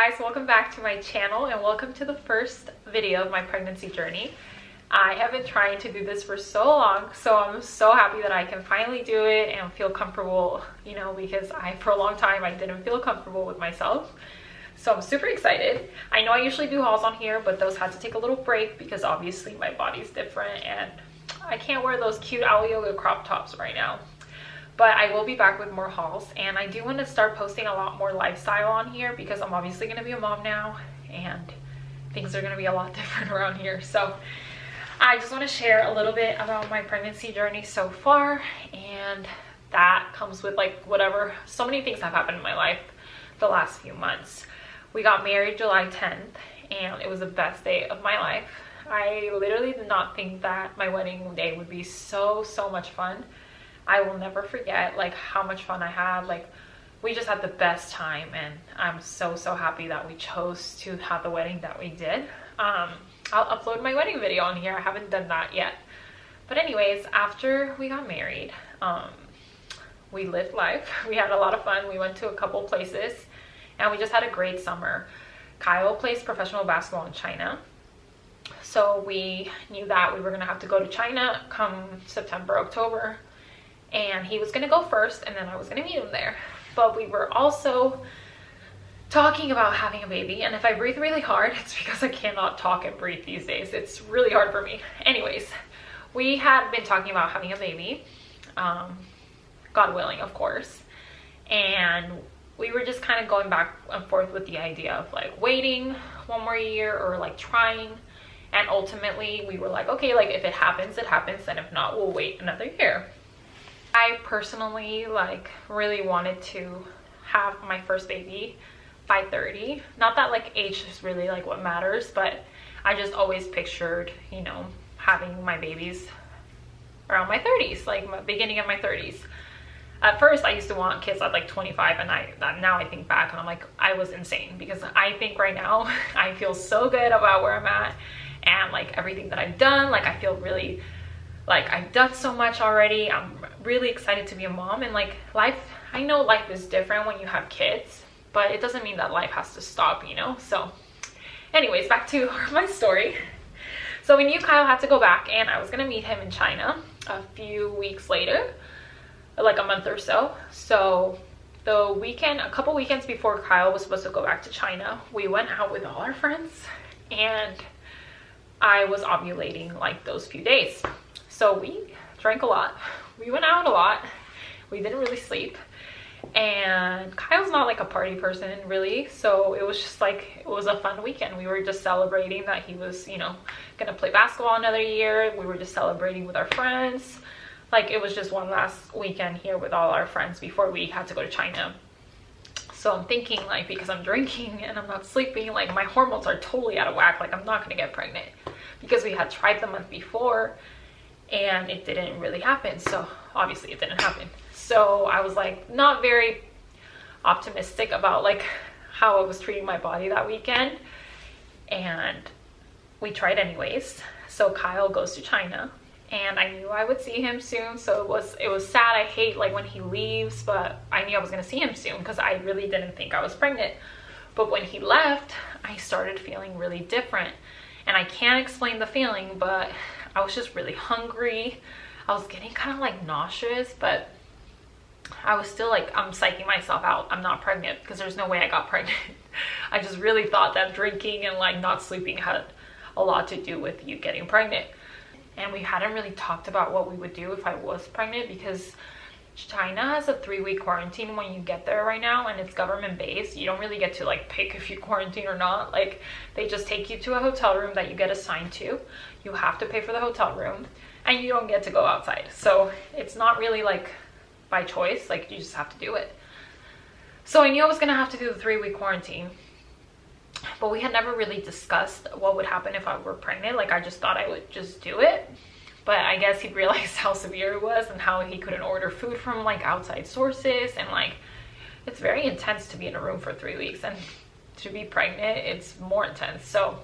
guys, welcome back to my channel and welcome to the first video of my pregnancy journey. I have been trying to do this for so long, so I'm so happy that I can finally do it and feel comfortable, because for a long time I didn't feel comfortable with myself. So I'm super excited. I know I usually do hauls on here, but those had to take a little break because obviously my body's different and I can't wear those cute owl yoga crop tops right now. But I will be back with more hauls, and I do want to start posting a lot more lifestyle on here because I'm obviously going to be a mom now and things are going to be a lot different around here. So I just want to share a little bit about my pregnancy journey so far, and that comes with so many things have happened in my life the last few months. We got married July 10th and it was the best day of my life. I literally did not think that my wedding day would be so much fun. I will never forget how much fun I had. We just had the best time, and I'm so happy that we chose to have the wedding that we did. I'll upload my wedding video on here. I haven't done that yet. But anyways, after we got married, we lived life. We had a lot of fun. We went to a couple places and we just had a great summer. Kyle plays professional basketball in China. So we knew that we were gonna have to go to China come September, October. And he was gonna go first and then I was gonna meet him there. But we were also talking about having a baby, and if I breathe really hard, it's because I cannot talk and breathe these days. It's really hard for me. Anyways, we had been talking about having a baby, God willing, of course. And we were just kind of going back and forth with the idea of waiting one more year or trying. And ultimately we were okay, if it happens, it happens. And if not, we'll wait another year. I personally really wanted to have my first baby by 30. Not that age is really what matters, but I just always pictured, having my babies around my 30s, beginning of my 30s. At first I used to want kids at 25, and now I think back and I'm I was insane, because I think right now I feel so good about where I'm at and everything that I've done. I feel really I've done so much already. I'm really excited to be a mom, and life, I know life is different when you have kids, but it doesn't mean that life has to stop, So anyways, back to my story. So we knew Kyle had to go back, and I was gonna meet him in China a few weeks later, a month or so. So a couple weekends before Kyle was supposed to go back to China, we went out with all our friends, and I was ovulating those few days. So we drank a lot, we went out a lot, we didn't really sleep, and Kyle's not a party person really, so it was just it was a fun weekend. We were just celebrating that he was gonna play basketball another year. We were just celebrating with our friends. It was just one last weekend here with all our friends before we had to go to China. So I'm thinking because I'm drinking and I'm not sleeping, my hormones are totally out of whack. I'm not gonna get pregnant, because we had tried the month before and it didn't really happen. So obviously it didn't happen. So I was not very optimistic about how I was treating my body that weekend, and we tried anyways. So Kyle goes to China, and I knew I would see him soon. So it was sad. I hate when he leaves, but I knew I was gonna see him soon because I really didn't think I was pregnant. But when he left, I started feeling really different, and I can't explain the feeling, but I was just really hungry. I was getting kind of nauseous, but I was still I'm psyching myself out. I'm not pregnant, because there's no way I got pregnant. I just really thought that drinking and not sleeping had a lot to do with you getting pregnant. And we hadn't really talked about what we would do if I was pregnant, because China has a 3-week quarantine when you get there right now, and it's government based. You don't really get to pick if you quarantine or not. They just take you to a hotel room that you get assigned to. You have to pay for the hotel room, and you don't get to go outside. So it's not really by choice. You just have to do it. So I knew I was gonna have to do the 3-week quarantine, but we had never really discussed what would happen if I were pregnant. I just thought I would just do it. But I guess he realized how severe it was and how he couldn't order food from outside sources, and it's very intense to be in a room for 3 weeks, and to be pregnant, it's more intense. So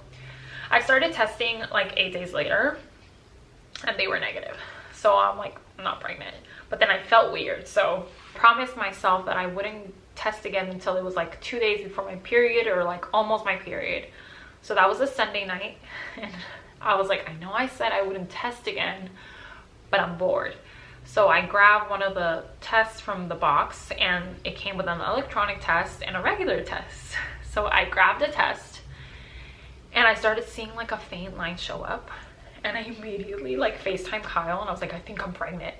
I started testing 8 days later, and they were negative. So I'm I'm not pregnant. But then I felt weird, so promised myself that I wouldn't test again until it was like 2 days before my period, or like almost my period. So that was a Sunday night, and I was like, I know I said I wouldn't test again, but I'm bored. So I grabbed one of the tests from the box, and it came with an electronic test and a regular test. So I grabbed a test, and I started seeing like a faint line show up, and I immediately like FaceTime Kyle, and I was like, I think I'm pregnant.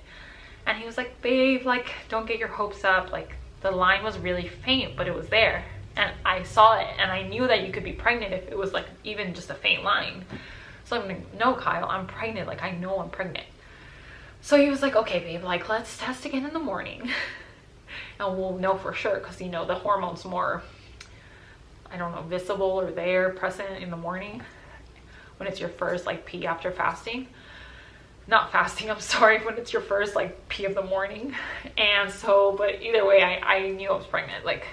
And he was like, babe, like, don't get your hopes up. Like, the line was really faint, but it was there. And I saw it, and I knew that you could be pregnant if it was like even just a faint line. So I'm like, no, Kyle, I'm pregnant. Like, I know I'm pregnant. So he was like, okay, babe, like, let's test again in the morning. And we'll know for sure, because, you know, the hormone's more, I don't know, visible or there, present in the morning when it's your first, like, pee after fasting. Not fasting, I'm sorry, when it's your first, like, pee of the morning. And so, but either way, I knew I was pregnant. Like,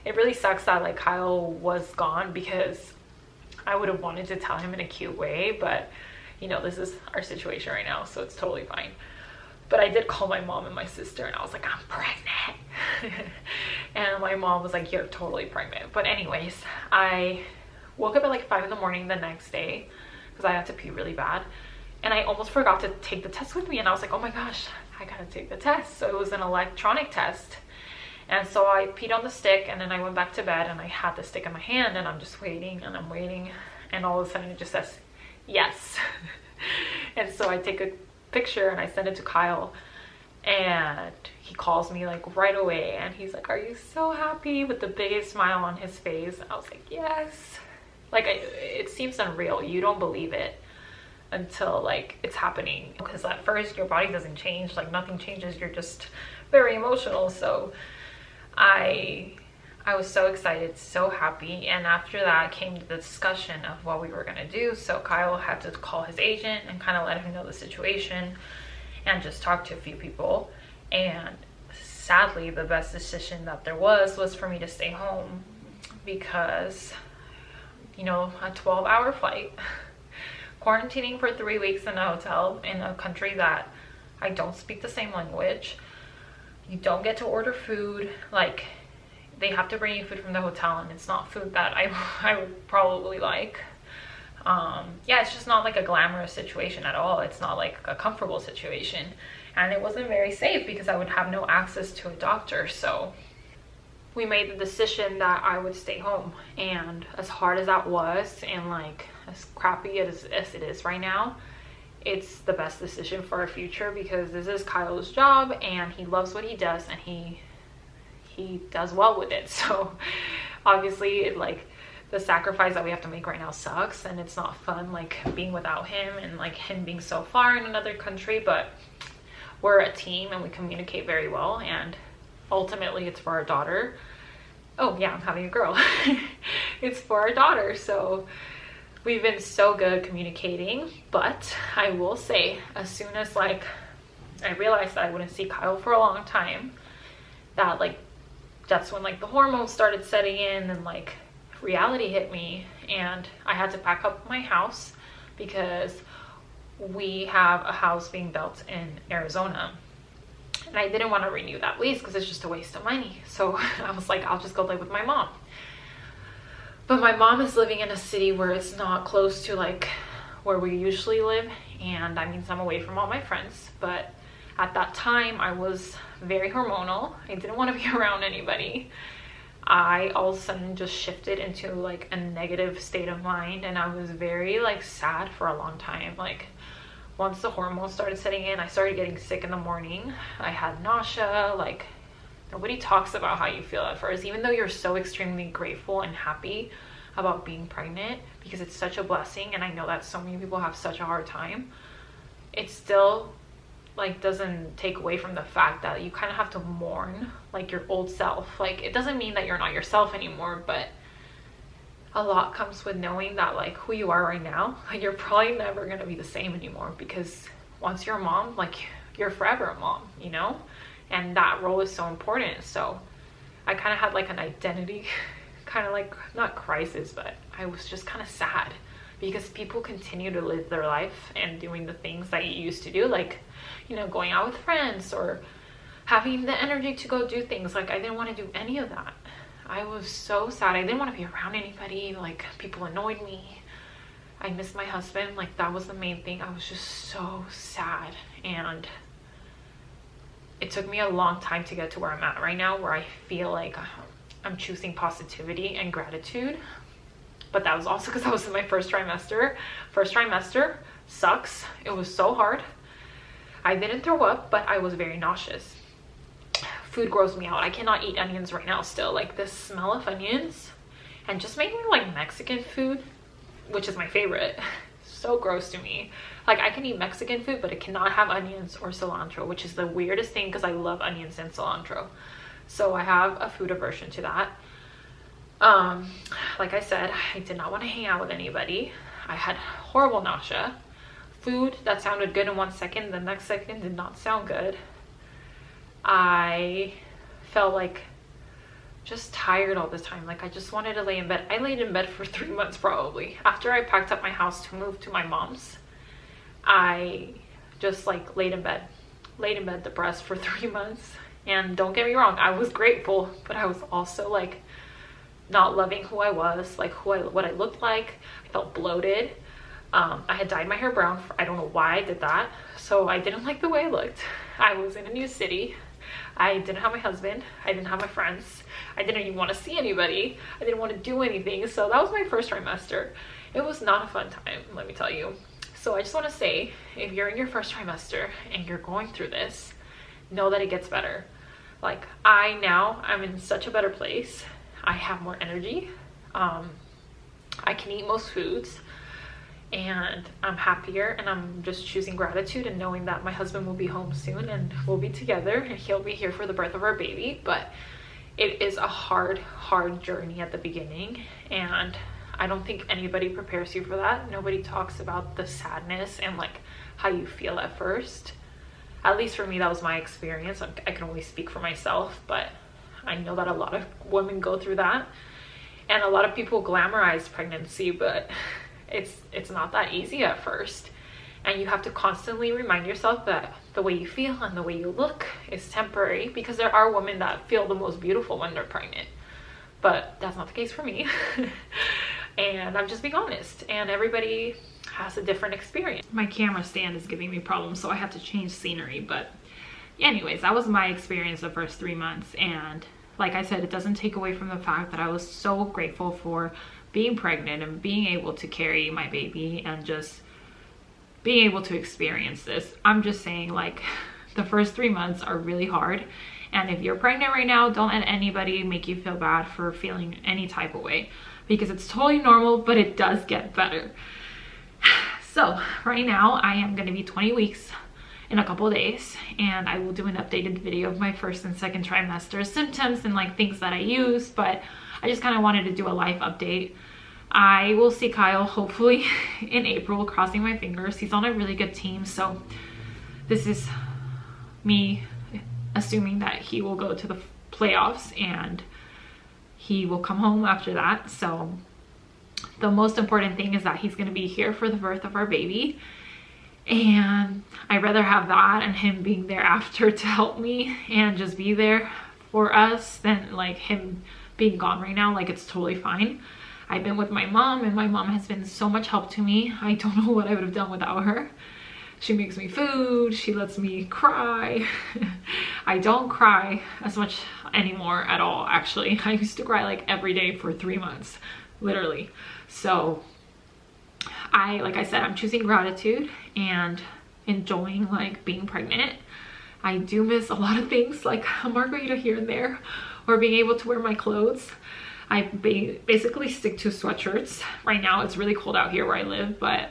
it really sucks that, like, Kyle was gone, because I would have wanted to tell him in a cute way, but, you know, this is our situation right now, so it's totally fine. But I did call my mom and my sister, and I was like, I'm pregnant. And my mom was like, you're totally pregnant. But anyways, I woke up at like 5 in the morning the next day, because I had to pee really bad. And I almost forgot to take the test with me, and I was like, oh my gosh, I gotta take the test. So it was an electronic test. And so I peed on the stick, and then I went back to bed, and I had the stick in my hand, and I'm just waiting, and I'm waiting, and all of a sudden it just says, yes. And so I take a picture, and I send it to Kyle, and he calls me like right away, and he's like, are you so happy, with the biggest smile on his face? I was like, yes. Like, it seems unreal. You don't believe it until like it's happening, because at first your body doesn't change, like nothing changes, you're just very emotional. So I was so excited, so happy. And after that came the discussion of what we were gonna do. So Kyle had to call his agent and kind of let him know the situation, and just talk to a few people. And sadly, the best decision that there was for me to stay home, because, you know, a 12-hour flight, quarantining for 3 weeks in a hotel in a country that I don't speak the same language. You don't get to order food. Like, they have to bring you food from the hotel, and it's not food that I would probably like. Yeah, it's just not like a glamorous situation at all. It's not like a comfortable situation, and it wasn't very safe, because I would have no access to a doctor. So we made the decision that I would stay home. And as hard as that was, and like as crappy as it is right now, it's the best decision for our future, because this is Kyle's job, and he loves what he does, and he does well with it. So obviously, it, like, the sacrifice that we have to make right now sucks, and it's not fun, like, being without him, and like him being so far in another country. But we're a team, and we communicate very well, and ultimately it's for our daughter. Oh yeah, I'm having a girl. It's for our daughter. So we've been so good communicating. But I will say, as soon as like I realized that I wouldn't see Kyle for a long time, that like that's when like the hormones started setting in, and like reality hit me, and I had to pack up my house, because we have a house being built in Arizona, and I didn't want to renew that lease because it's just a waste of money. So I was like, I'll just go live with my mom. But my mom is living in a city where it's not close to like where we usually live, and that means I'm away from all my friends. But at that time, I was very hormonal. I didn't want to be around anybody. I all of a sudden just shifted into like a negative state of mind, and I was very like sad for a long time. Like, once the hormones started setting in, I started getting sick in the morning. I had nausea. Like, nobody talks about how you feel at first, even though you're so extremely grateful and happy about being pregnant, because it's such a blessing, and I know that so many people have such a hard time. It still like doesn't take away from the fact that you kind of have to mourn like your old self. Like, it doesn't mean that you're not yourself anymore, but a lot comes with knowing that like who you are right now, you're probably never going to be the same anymore, because once you're a mom, like, you're forever a mom, you know, and that role is so important. So I kind of had like an identity kind of like, not crisis, but I was just kind of sad, because people continue to live their life and doing the things that you used to do, like, you know, going out with friends or having the energy to go do things. Like I didn't want to do any of that. I was so sad. I didn't want to be around anybody. Like people annoyed me. I missed my husband. Like that was the main thing. I was just so sad, and it took me a long time to get to where I'm at right now, where I feel like I'm choosing positivity and gratitude. But that was also because I was in my first trimester. First trimester sucks. It was so hard. I didn't throw up, but I was very nauseous. Food grows me out. I cannot eat onions right now still. Like the smell of onions and just making like Mexican food, which is my favorite, so gross to me. Like I can eat Mexican food, but it cannot have onions or cilantro, which is the weirdest thing because I love onions and cilantro. So I have a food aversion to that. Like I said, I did not want to hang out with anybody. I had horrible nausea. Food that sounded good in 1 second, the next second did not sound good. I felt like just tired all the time. Like I just wanted to lay in bed. I laid in bed for 3 months probably. After I packed up my house to move to my mom's, I just like laid in bed depressed for 3 months. And don't get me wrong, I was grateful, but I was also like not loving who I was, like what I looked like. I felt bloated. I had dyed my hair brown. I don't know why I did that. So I didn't like the way I looked. I was in a new city. I didn't have my husband. I didn't have my friends. I didn't even want to see anybody. I didn't want to do anything. So that was my first trimester. It was not a fun time, let me tell you. So I just want to say, if you're in your first trimester and you're going through this, know that it gets better. Like I'm in such a better place. I have more energy. I can eat most foods. And I'm happier, and I'm just choosing gratitude and knowing that my husband will be home soon and we'll be together and he'll be here for the birth of our baby. But it is a hard journey at the beginning, and I don't think anybody prepares you for that. Nobody talks about the sadness and like how you feel at first. At least for me, that was my experience. I can only speak for myself, but I know that a lot of women go through that, and a lot of people glamorize pregnancy, but it's not that easy at first. And you have to constantly remind yourself that the way you feel and the way you look is temporary, because there are women that feel the most beautiful when they're pregnant, but that's not the case for me. And I'm just being honest, and everybody has a different experience. My camera stand is giving me problems, so I have to change scenery. But anyways, that was my experience the first 3 months. And like I said, it doesn't take away from the fact that I was so grateful for being pregnant and being able to carry my baby and just being able to experience this. I'm just saying, like, the first 3 months are really hard. And if you're pregnant right now, don't let anybody make you feel bad for feeling any type of way, because it's totally normal, but it does get better. So right now I am going to be 20 weeks in a couple of days, and I will do an updated video of my first and second trimester symptoms and like things that I use. But I just kind of wanted to do a life update. I will see Kyle hopefully in April, crossing my fingers. He's on a really good team, so this is me assuming that he will go to the playoffs and he will come home after that. So the most important thing is that he's going to be here for the birth of our baby, and I'd rather have that and him being there after to help me and just be there for us than like him being gone right now. Like, it's totally fine. I've been with my mom, and my mom has been so much help to me. I don't know what I would have done without her. She makes me food, she lets me cry. I don't cry as much anymore at all, actually. I used to cry like every day for 3 months, literally. So like I said, I'm choosing gratitude and enjoying like being pregnant. I do miss a lot of things, like a margarita here and there, or being able to wear my clothes. I basically stick to sweatshirts. Right now it's really cold out here where I live, but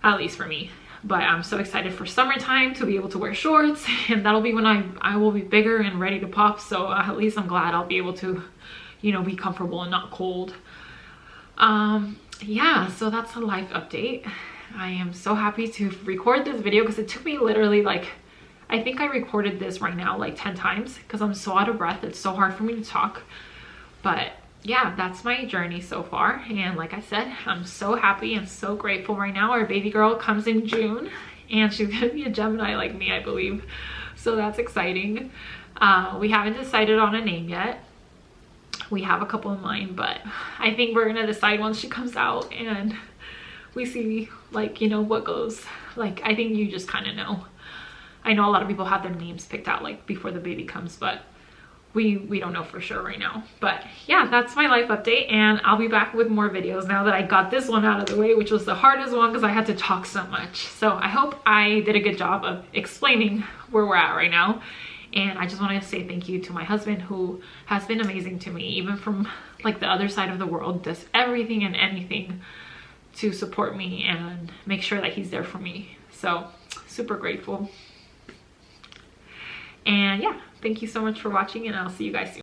at least for me. But I'm so excited for summertime to be able to wear shorts, and that'll be when I will be bigger and ready to pop. So at least I'm glad I'll be able to, you know, be comfortable and not cold. Yeah, so that's a life update. I am so happy to record this video because it took me literally like, I think I recorded this right now like 10 times because I'm so out of breath. It's so hard for me to talk. But yeah, that's my journey so far. And like I said, I'm so happy and so grateful right now. Our baby girl comes in June, and she's gonna be a Gemini like me, I believe. so that's exciting. We haven't decided on a name yet. We have a couple in mind, but I think we're gonna decide once she comes out and we see, like, you know, what goes. Like, I think you just kind of know. I know a lot of people have their names picked out like before the baby comes, but we don't know for sure right now. But yeah, that's my life update, and I'll be back with more videos now that I got this one out of the way, which was the hardest one because I had to talk so much. So I hope I did a good job of explaining where we're at right now. And I just want to say thank you to my husband, who has been amazing to me, even from like the other side of the world, does everything and anything to support me and make sure that he's there for me. So super grateful. And yeah, thank you so much for watching, and I'll see you guys soon.